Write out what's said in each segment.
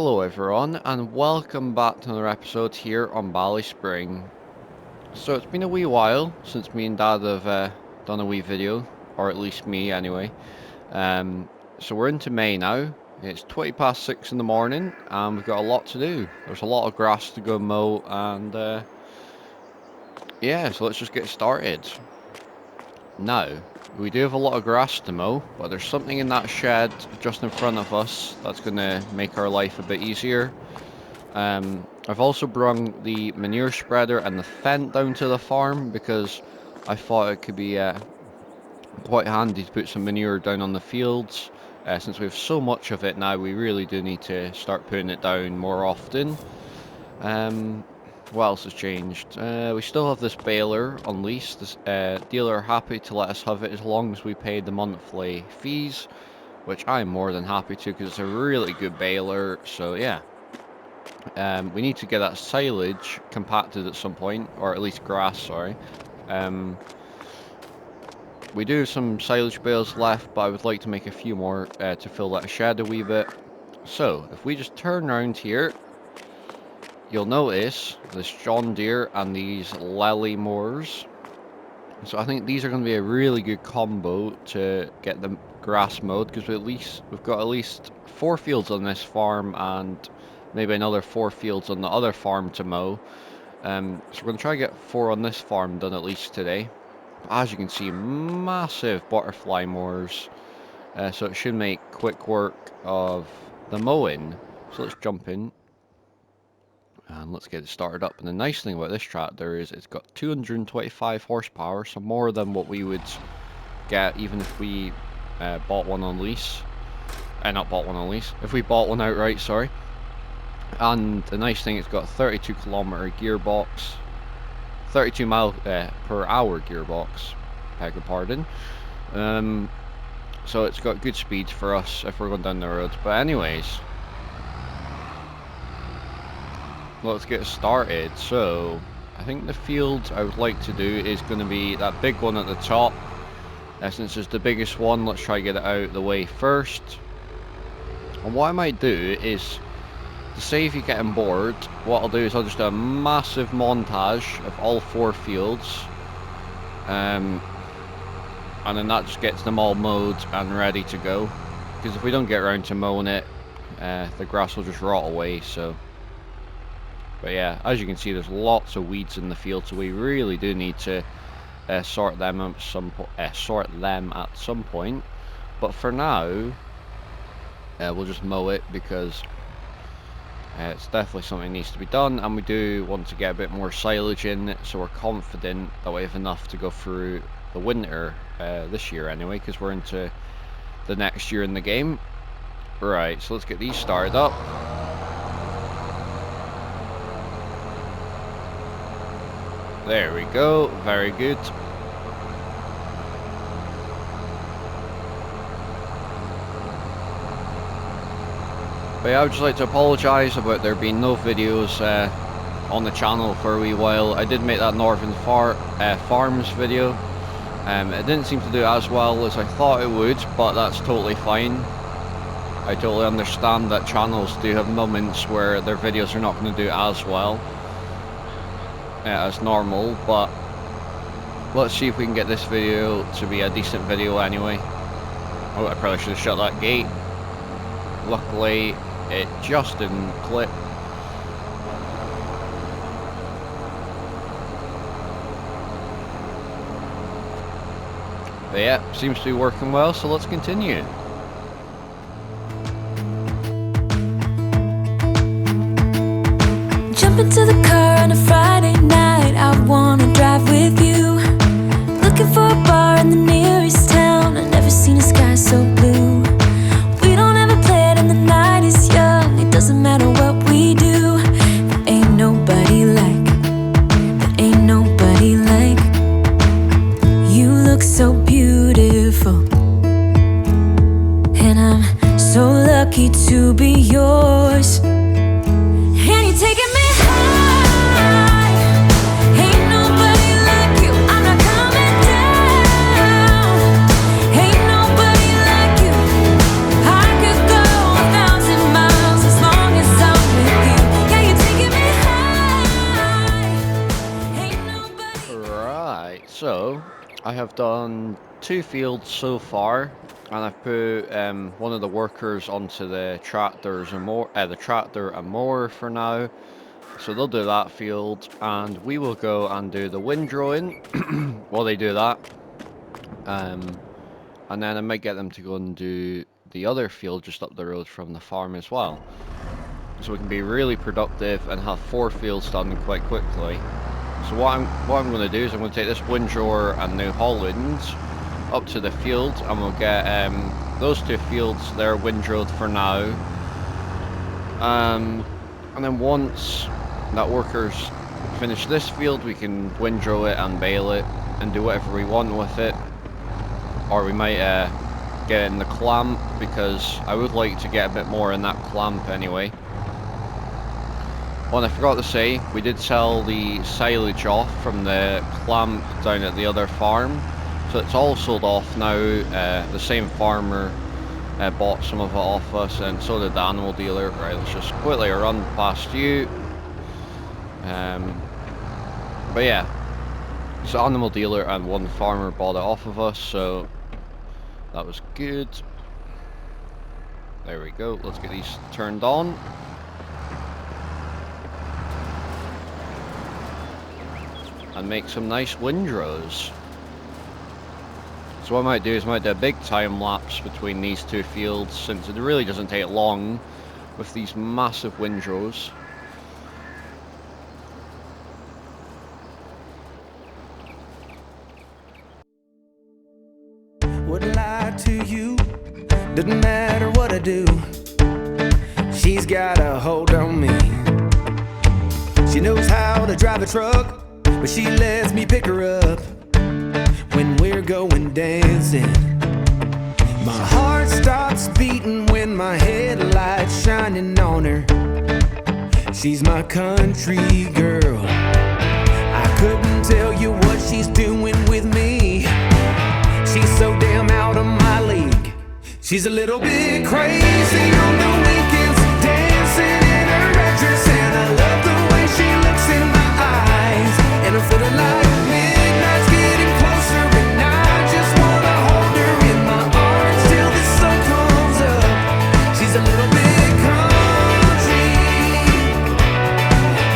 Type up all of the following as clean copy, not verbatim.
Hello everyone, and welcome back to another episode here on Bally Spring. So it's been a wee while since me and Dad have done a wee video, or at least me anyway. So we're into May now. It's 20 past 6 in the morning, and we've got a lot to do. There's a lot of grass to go mow, and yeah, so let's just get started. Now, we do have a lot of grass to mow, but there's something in that shed just in front of us that's going to make our life a bit easier. I've also brung the manure spreader and the fent down to the farm because I thought it could be quite handy to put some manure down on the fields. Since we have so much of it now, we really do need to start putting it down more often. What else has changed? We still have this baler on lease. This dealer are happy to let us have it as long as we pay the monthly fees, which I'm more than happy to because it's a really good baler. So yeah. We need to get that silage compacted at some point, or at least grass, sorry. We do have some silage bales left, but I would like to make a few more to fill that shed a wee bit. So, if we just turn around here, you'll notice this John Deere and these Lely mowers. So I think these are going to be a really good combo to get the grass mowed, because we've got at least 4 fields on this farm and maybe another 4 fields on the other farm to mow. So we're going to try to get 4 on this farm done at least today. As you can see, massive butterfly mowers. So it should make quick work of the mowing. So let's jump in and let's get it started up. And the nice thing about this tractor is it's got 225 horsepower, so more than what we would get even if we bought one on lease. Not bought one on lease, if we bought one outright, sorry. And the nice thing, it's got a 32 kilometer gearbox, 32 mile per hour gearbox, beg your pardon. So it's got good speed for us if we're going down the road. But anyways, let's get started. So I think the field I would like to do is going to be that big one at the top. Since it's the biggest one, let's try to get it out of the way first. And what I might do is, to save you getting bored, what I'll do is I'll just do a massive montage of all 4 fields. And then that just gets them all mowed and ready to go. Because if we don't get around to mowing it, the grass will just rot away, so. But yeah, as you can see, there's lots of weeds in the field, so we really do need to sort them at some point. But for now, we'll just mow it because it's definitely something that needs to be done, and we do want to get a bit more silage in, so we're confident that we have enough to go through the winter this year anyway, because we're into the next year in the game. Right, so let's get these started up. There we go, very good. But yeah, I would just like to apologise about there being no videos on the channel for a wee while. I did make that Northern Farms video. It didn't seem to do as well as I thought it would, but that's totally fine. I totally understand that channels do have moments where their videos are not going to do as well as normal, but let's see if we can get this video to be a decent video anyway. Oh, I probably should have shut that gate. Luckily, it just didn't clip. But yeah, seems to be working well, so let's continue. Jump into the car on a Friday night, I wanna drive with you. Looking for a bar in the nearest town, I've never seen a sky so blue. We don't ever play it and the night is young, it doesn't matter what we do. There ain't nobody like, you look so beautiful, and I'm so lucky to be yours. And you're taking me high. So I have done 2 fields so far, and I've put one of the workers onto the tractors and more, the tractor and mower for now. So they'll do that field, and we will go and do the windrowing while they do that. And then I might get them to go and do the other field just up the road from the farm as well. So we can be really productive and have 4 fields done quite quickly. So what I'm going to do is I'm going to take this windrower and New Holland up to the field, and we'll get those 2 fields there windrowed for now. And then once that workers finish this field, we can windrow it and bale it and do whatever we want with it. Or we might get it in the clamp, because I would like to get a bit more in that clamp anyway. Oh, and I forgot to say, we did sell the silage off from the clamp down at the other farm. So it's all sold off now. The same farmer bought some of it off us, and so did the animal dealer. Right, let's just quickly run past you. But yeah, so animal dealer and one farmer bought it off of us, so that was good. There we go, let's get these turned on. And make some nice windrows. So what I might do is I might do a big time lapse between these 2 fields, since it really doesn't take long with these massive windrows. Wouldn't lie to you, doesn't matter what I do. She's got a hold on me. She knows how to drive a truck, but she lets me pick her up when we're going dancing. My heart stops beating when my headlights shining on her. She's my country girl. I couldn't tell you what she's doing with me. She's so damn out of my league. She's a little bit crazy on the weekends, dancing in her red dress, and I love the way she looks in my eyes. And I'm feeling like midnight's getting closer, and I just wanna hold her in my arms till the sun comes up. She's a little bit country.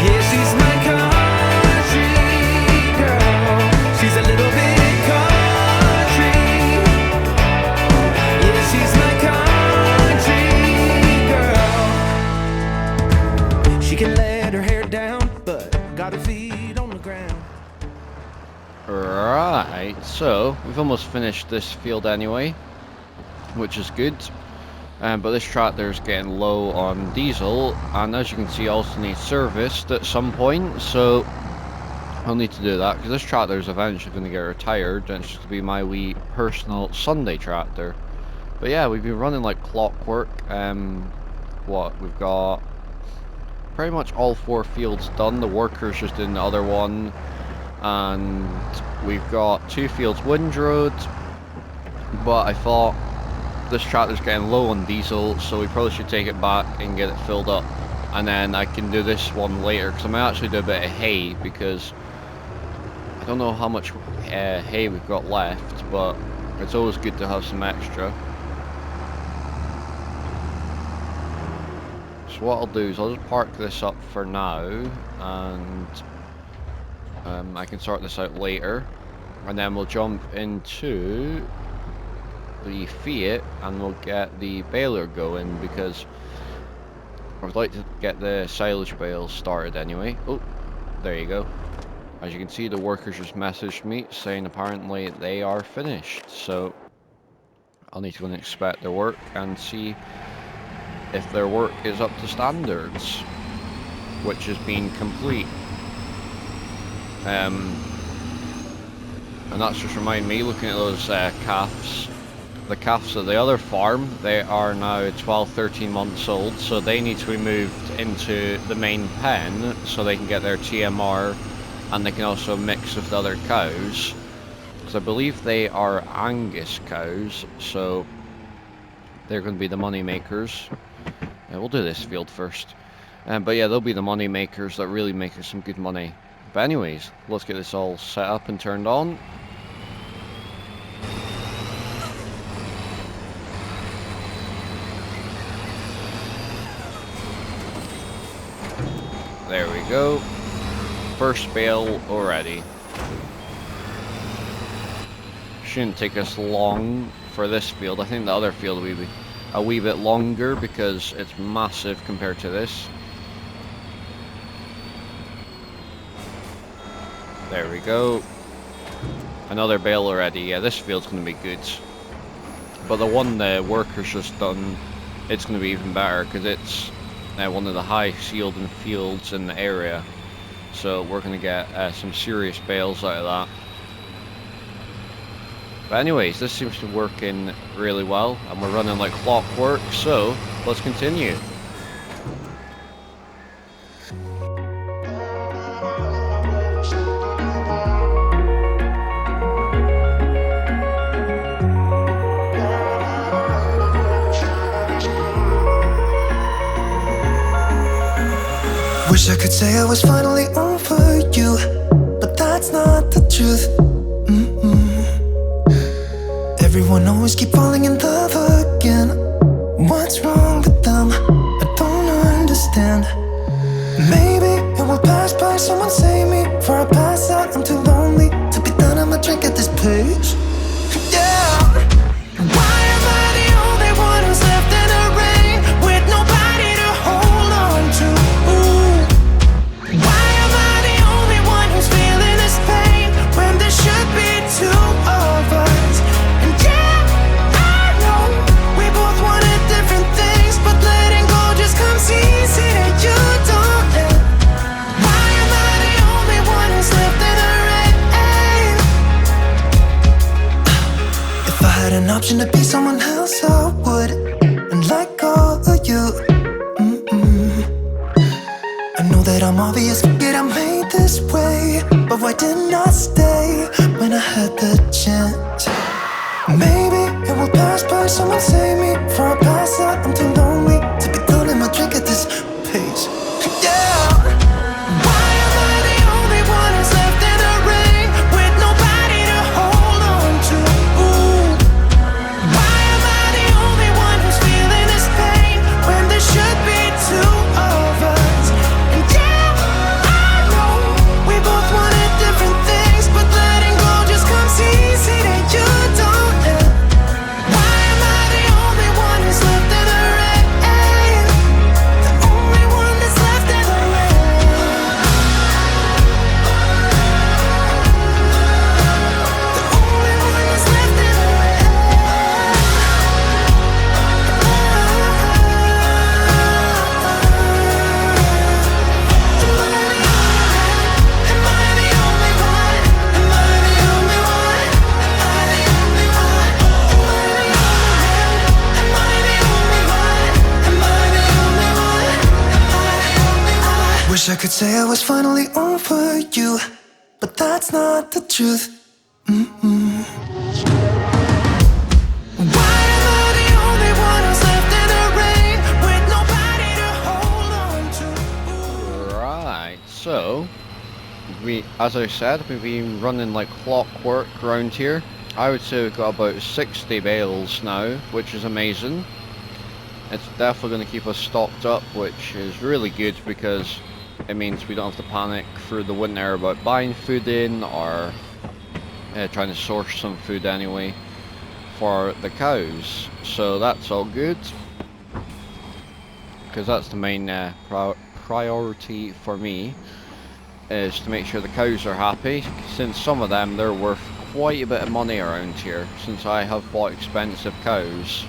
Yeah, she's my country girl. She's a little bit country. Yeah, she's my country girl. She can let her hair down, but got her feet on the ground. Right, so we've almost finished this field anyway, which is good. But this tractor's getting low on diesel, and as you can see, also needs serviced at some point, so I'll need to do that, because this tractor is eventually going to get retired, and it's just going to be my wee personal Sunday tractor. But yeah, we've been running like clockwork. We've got pretty much all 4 fields done. The workers just in the other one, and we've got 2 fields windrowed. But I thought this tractor's getting low on diesel, so we probably should take it back and get it filled up, and then I can do this one later, because I might actually do a bit of hay, because I don't know how much hay we've got left, but it's always good to have some extra. So what I'll do is I'll just park this up for now, and I can sort this out later, and then we'll jump into the Fiat and we'll get the baler going, because I would like to get the silage bales started anyway. Oh, there you go. As you can see, the workers just messaged me saying apparently they are finished, so I'll need to go and inspect their work and see if their work is up to standards, which has been complete. And that's just reminding me, looking at those calves. The calves at the other farm, they are now 12-13 months old, so they need to be moved into the main pen so they can get their TMR, and they can also mix with the other cows, because I believe they are Angus cows, so they're going to be the money makers. We'll do this field first, but yeah, they'll be the money makers that really make us some good money. But anyways, let's get this all set up and turned on. There we go. First bale already. Shouldn't take us long for this field. I think the other field will be a wee bit longer because it's massive compared to this. There we go. Another bale already. Yeah, this field's going to be good. But the one the workers just done, it's going to be even better because it's one of the highest yielding fields in the area. So we're going to get some serious bales out of that. But anyways, this seems to be working really well, and we're running like clockwork, so let's continue. Wish I could say I was finally over you, but that's not the truth. Everyone always keep falling in love again. What's wrong with them? I don't understand. Maybe it will pass by, someone save me. Before I pass out, I'm too lonely to be done. I'ma drink at this pace. Yeah. Why am I the only one who's left in the rain with nobody to hold on to? Why am I the only one who's feeling this pain when there should be two of us? And yeah, I know we both wanted different things, but letting go just comes easy and you don't. Why am I the only one who's left in the rain? If I had an option to be someone else, I would, and let go of you. I know that I'm obvious, forget I'm made this way, but why didn't I stay when I had the chance? Maybe it will pass by, someone save me. Before I pass out, I'm too lonely to be done in my drink at this pace. Yeah. Why am I the only one who's left in the rain with nobody to hold on to? Why am I the only one who's feeling this pain when there should be two of us? And yeah, I know we both wanted different things, but letting go just comes easy and you don't. Why am I the only one who's left in the rain? The only one that's left in the rain. The only one that's left in the rain. Am I the only one? Am I the only one? Am I the only one? Am I the only one? Am I the only one? Am I the only one? Wish I could say I was finally over you, but that's not the truth. Why am I the only one who's left in the rain with nobody to hold on to? Right, so as I said, we've been running like clockwork around here. I would say we've got about 60 bales now, which is amazing. It's definitely going to keep us stocked up, which is really good because it means we don't have to panic through the winter about buying food in or trying to source some food anyway for the cows. So that's all good, because that's the main priority for me, is to make sure the cows are happy, since some of them, they're worth quite a bit of money around here, since I have bought expensive cows.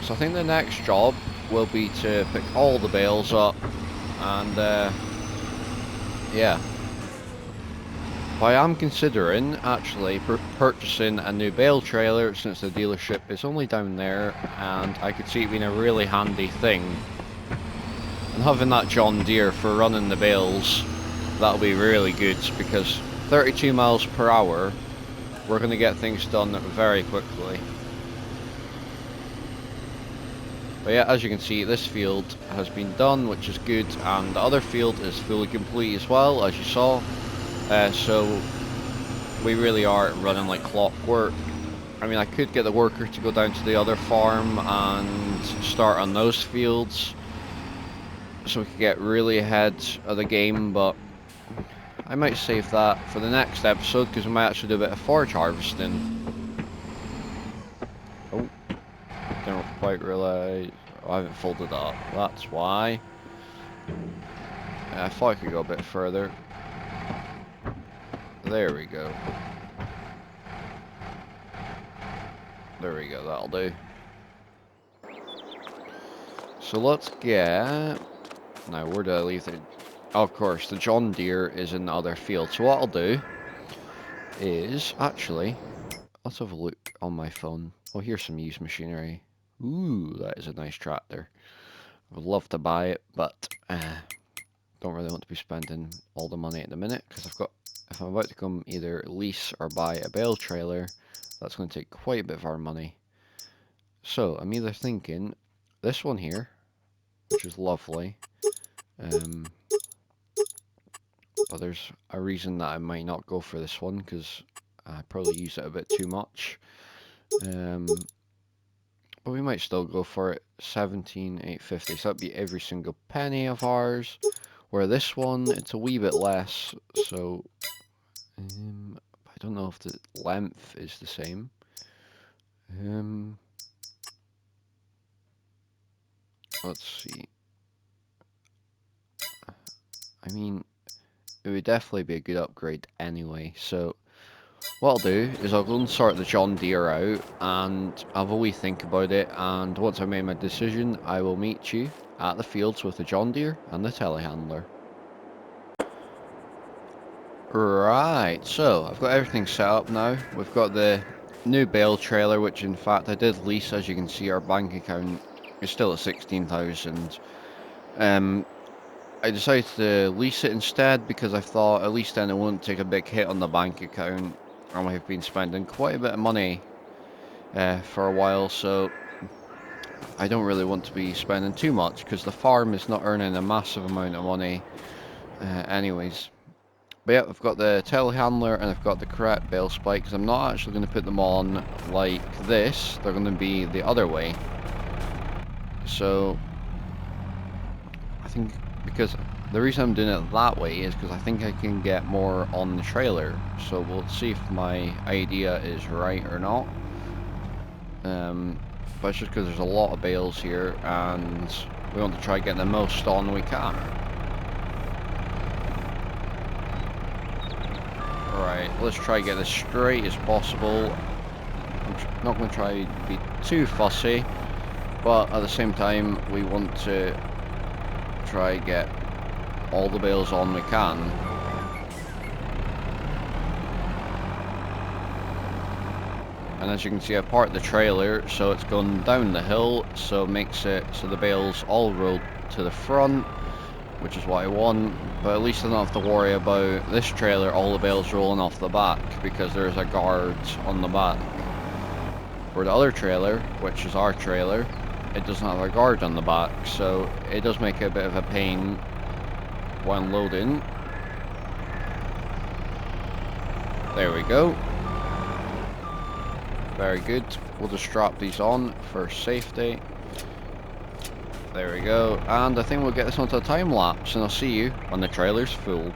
So I think the next job will be to pick all the bales up and yeah. But I am considering actually purchasing a new bale trailer, since the dealership is only down there and I could see it being a really handy thing. And having that John Deere for running the bales, that'll be really good, because 32 miles per hour, we're going to get things done very quickly. But yeah, as you can see, this field has been done, which is good, and the other field is fully complete as well, as you saw. So we really are running like clockwork. I mean, I could get the worker to go down to the other farm and start on those fields, so we could get really ahead of the game, but I might save that for the next episode, because we might actually do a bit of forage harvesting. Oh, didn't quite realise. Oh, I haven't folded up, that's why. I thought I could go a bit further. There we go. There we go, that'll do. So let's get... Now, where did I leave it? Oh, of course, the John Deere is in the other field. So what I'll do is, actually, let's have a look on my phone. Oh, here's some used machinery. Ooh, that is a nice tractor. I would love to buy it, but don't really want to be spending all the money at the minute, because if I'm about to come either lease or buy a bale trailer, that's going to take quite a bit of our money. So I'm either thinking this one here, which is lovely, but there's a reason that I might not go for this one, because I probably use it a bit too much. But we might still go for it. 17,850, so that'd be every single penny of ours. Where this one, it's a wee bit less, so I don't know if the length is the same. Let's see. I mean, it would definitely be a good upgrade anyway, so what I'll do is I'll go and sort the John Deere out and have a wee think about it, and once I've made my decision, I will meet you at the fields with the John Deere and the telehandler. Right, so I've got everything set up now. We've got the new bale trailer, which in fact I did lease. As you can see, our bank account is still at 16,000. I decided to lease it instead because I thought at least then it wouldn't take a big hit on the bank account, and we've been spending quite a bit of money for a while, so I don't really want to be spending too much because the farm is not earning a massive amount of money anyways. But yeah, I've got the telehandler and I've got the correct bale spikes. I'm not actually going to put them on like this, they're going to be the other way. So I think, because the reason I'm doing it that way is because I think I can get more on the trailer. So we'll see if my idea is right or not. But it's just because there's a lot of bales here and we want to try getting the most on we can. Alright, let's try to get as straight as possible. I'm not going to try to be too fussy, but at the same time we want to try to get all the bales on we can. And as you can see, I parked the trailer so it's going down the hill, so it makes it so the bales all roll to the front, which is what I want. But at least I don't have to worry about this trailer, all the bales rolling off the back, because there's a guard on the back. For the other trailer, which is our trailer, it doesn't have a guard on the back, so it does make it a bit of a pain when loading. There we go. Very good. We'll just strap these on for safety. There we go. And I think we'll get this onto a time lapse, and I'll see you when the trailer's full.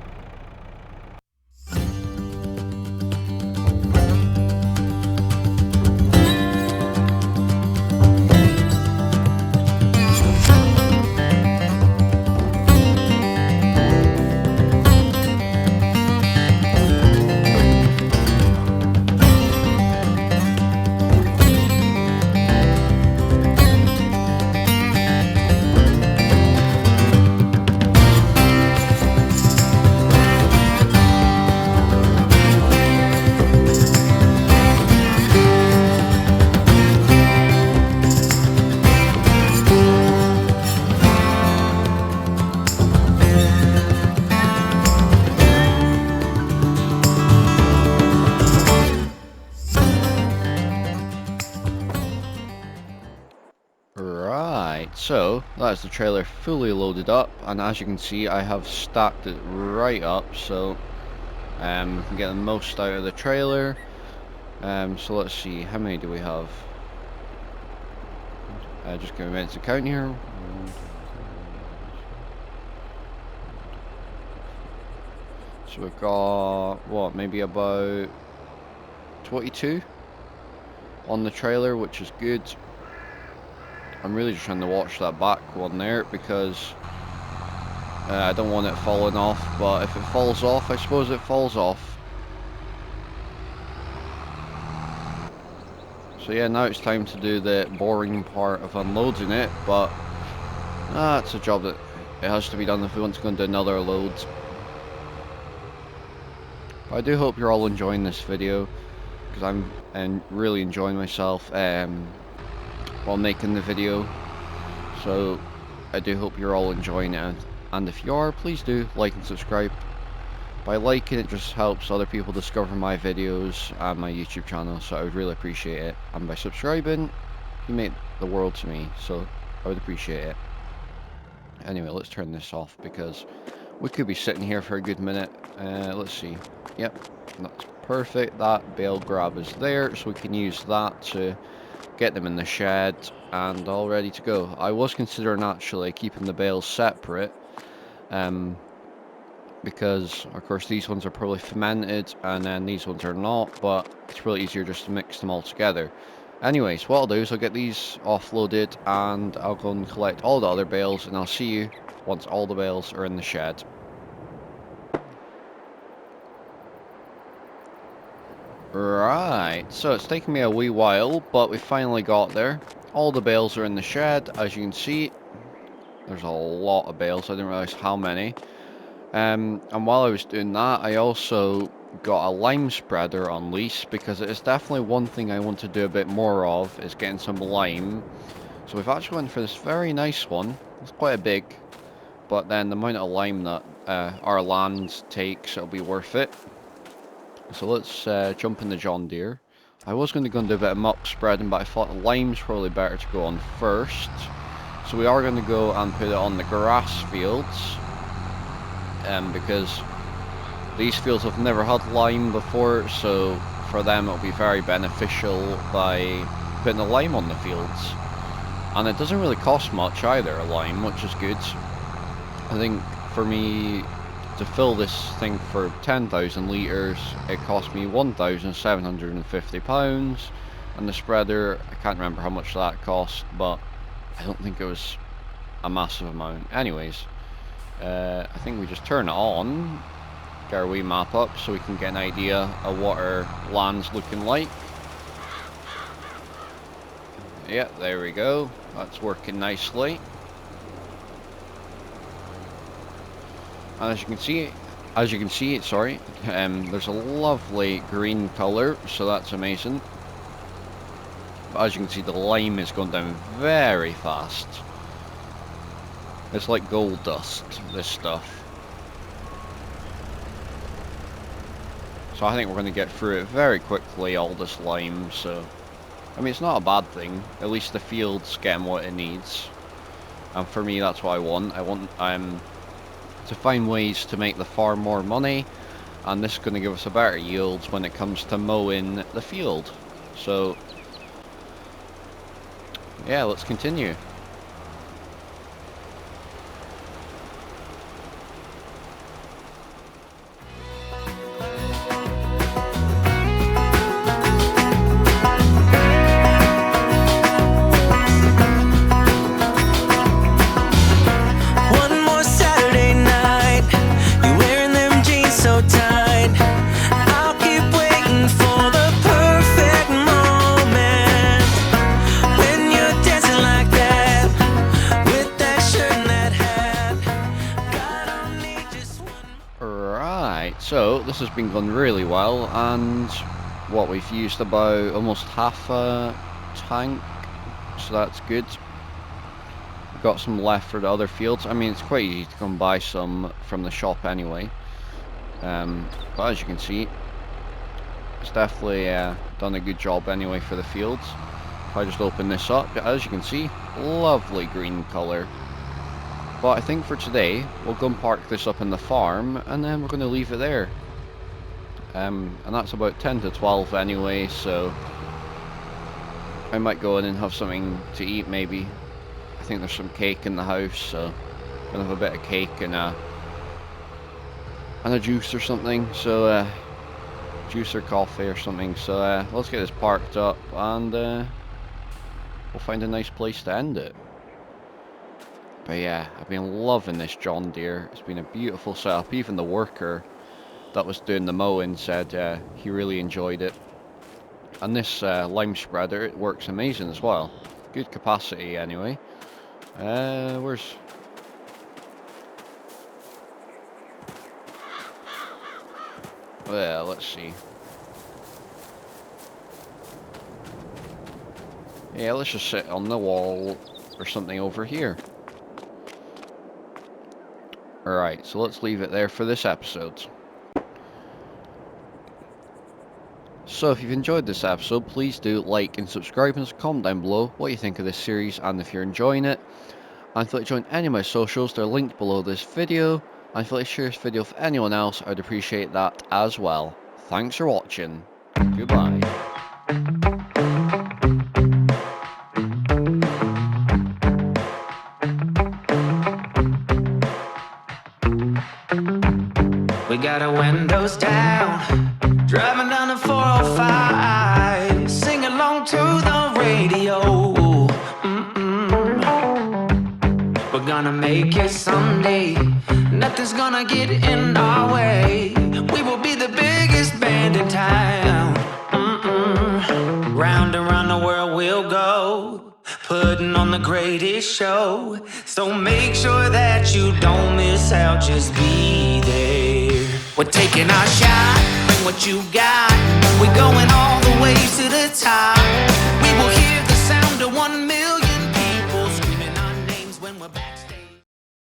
go. That is the trailer fully loaded up, and as you can see, I have stacked it right up, so we can get the most out of the trailer. So let's see, how many do we have? Just give me a minute to count here. So we've got, what, maybe about 22 on the trailer, which is good. I'm really just trying to watch that back one there because I don't want it falling off, but if it falls off, I suppose it falls off. So yeah, now it's time to do the boring part of unloading it, but it's a job that it has to be done if we want to go and do another load. But I do hope you're all enjoying this video, because I'm really enjoying myself while making the video. So I do hope you're all enjoying it, and if you are, please do like and subscribe. By liking, it just helps other people discover my videos and my YouTube channel, so I would really appreciate it. And by subscribing, you make the world to me, so I would appreciate it. Anyway, let's turn this off because we could be sitting here for a good minute. Let's see. Yep, that's perfect. That bale grab is there, so we can use that to get them in the shed and all ready to go. I was considering actually keeping the bales separate, because of course these ones are probably fermented and then these ones are not, but it's really easier just to mix them all together. Anyways, what I'll do is I'll get these offloaded and I'll go and collect all the other bales, and I'll see you once all the bales are in the shed. Right, so it's taken me a wee while, but we finally got there. All the bales are in the shed, as you can see. There's a lot of bales, I didn't realise how many. And while I was doing that, I also got a lime spreader on lease, because it is definitely one thing I want to do a bit more of, is getting some lime. So we've actually went for this very nice one. It's quite a big, but then the amount of lime that our land takes, it'll be worth it. So let's jump in the John Deere. I was going to go and do a bit of muck spreading, but I thought lime's probably better to go on first. So we are going to go and put it on the grass fields. Because these fields have never had lime before, so for them it'll be very beneficial by putting the lime on the fields. And it doesn't really cost much either, a lime, which is good. I think for me to fill this thing for 10,000 litres, it cost me £1,750, and the spreader, I can't remember how much that cost, but I don't think it was a massive amount. Anyways, I think we just turn it on, get our wee map up so we can get an idea of what our land's looking like. Yeah, there we go. That's working nicely. And as you can see, there's a lovely green colour, so that's amazing. But as you can see, the lime is going down very fast. It's like gold dust, this stuff. So I think we're going to get through it very quickly, all this lime, so... I mean, it's not a bad thing. At least the field's getting what it needs. And for me, that's what I want. I want to find ways to make the farm more money, and this is going to give us a better yield when it comes to mowing the field. So, yeah, let's continue. So this has been going really well, and what, we've used about almost half a tank, so that's good. We've got some left for the other fields. I mean, it's quite easy to come buy some from the shop anyway, but as you can see, it's definitely done a good job anyway for the fields. If I just open this up, as you can see, lovely green colour. But I think for today, we'll go and park this up in the farm, and then we're going to leave it there. And that's about 10 to 12 anyway, so I might go in and have something to eat maybe. I think there's some cake in the house, so I'm going to have a bit of cake and a juice or something, so juice or coffee or something. So let's get this parked up, and we'll find a nice place to end it. But yeah, I've been loving this John Deere. It's been a beautiful setup. Even the worker that was doing the mowing said he really enjoyed it. And this lime spreader, it works amazing as well. Good capacity anyway. Where's... Well, let's see. Yeah, let's just sit on the wall or something over here. Alright, so let's leave it there for this episode. So if you've enjoyed this episode, please do like and subscribe, and comment down below what you think of this series and if you're enjoying it. And if you'd like to join any of my socials, they're linked below this video. And if you'd like to share this video with anyone else, I'd appreciate that as well. Thanks for watching. Goodbye. We got our windows down, driving down the 405, sing along to the radio. We're gonna make it someday, nothing's gonna get in our way. We will be the biggest band in town. Round and round the world we'll go, putting on the greatest show. So make sure that you don't miss out, just be there. We're taking our shot, bring what you got. We're going all the way to the top. We will hear